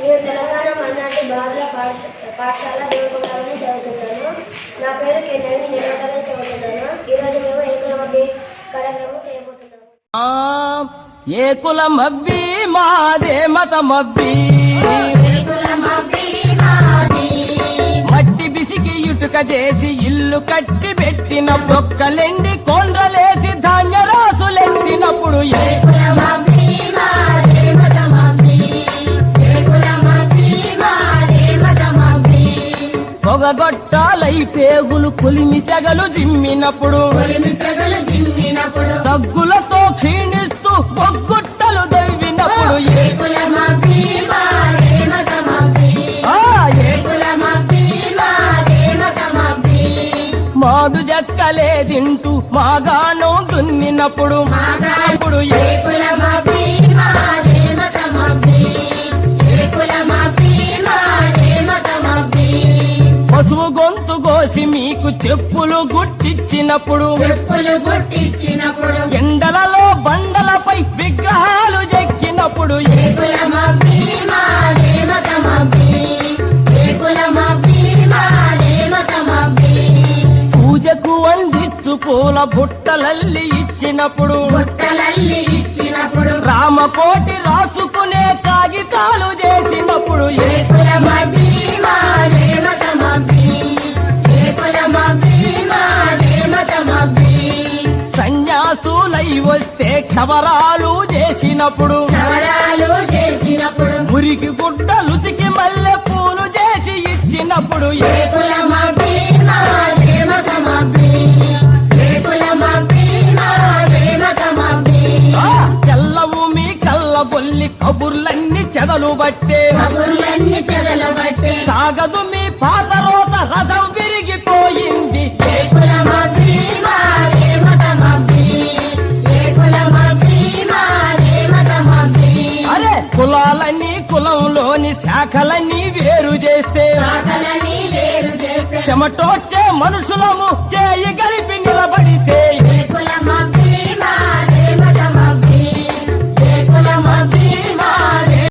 నేను తెలంగాణ మైనార్టీ బాలుర పాఠశాల దేవరకొండలోనే చదువుతున్నాను. నా పేరు కె నవీన్, నేను తరగతి చదువుతున్నాను. ఈరోజు మేము ఏకులమబ్బి కార్యక్రమం చేయబోతున్నాము. ఏకులమబ్బి మాదే మతమబ్బి, మట్టి బిసికి ఇటుక చేసి ఇల్లు కట్టి పెట్టిన బొక్కలెండి కొండ్రలేసి ధాన్య రాసులెత్తినప్పుడు పొగగొట్టాలై పేగులు కొలిమి సెగలు జిమ్మినప్పుడు దగ్గులతో క్షీణిస్తూ బొగ్గుట్టలు దవ్వినప్పుడు మాడు జక్కలే తింటూ మాగాణం దున్నినప్పుడు పశువు గొంతు కోసి మీకు చెప్పులు గుట్టిచ్చినప్పుడు ఎండలలో బండలపై విగ్రహాలు చెక్కినప్పుడు పూజకు అందించు పూల బుట్టలల్లి ఇచ్చినప్పుడు రామకోటి రాసుకునే కాగితాలు చేసినప్పుడు సన్యాసులై వస్తే క్షవరాలు చేసినప్పుడు మురికి గుడ్డలుతికి మల్లె పూలు చేసి ఇచ్చినప్పుడు చెల్లవు మీ కళ్ళ బొల్లి కబుర్లన్నీ చెదలు బట్టే సాగదు మీ పాత రోత రథం విరిగిపోయింది. అరే కులాలన్నీ కులంలోని శాఖలన్నీ వేరు చేస్తే చెమటోచ్చే మనుషులము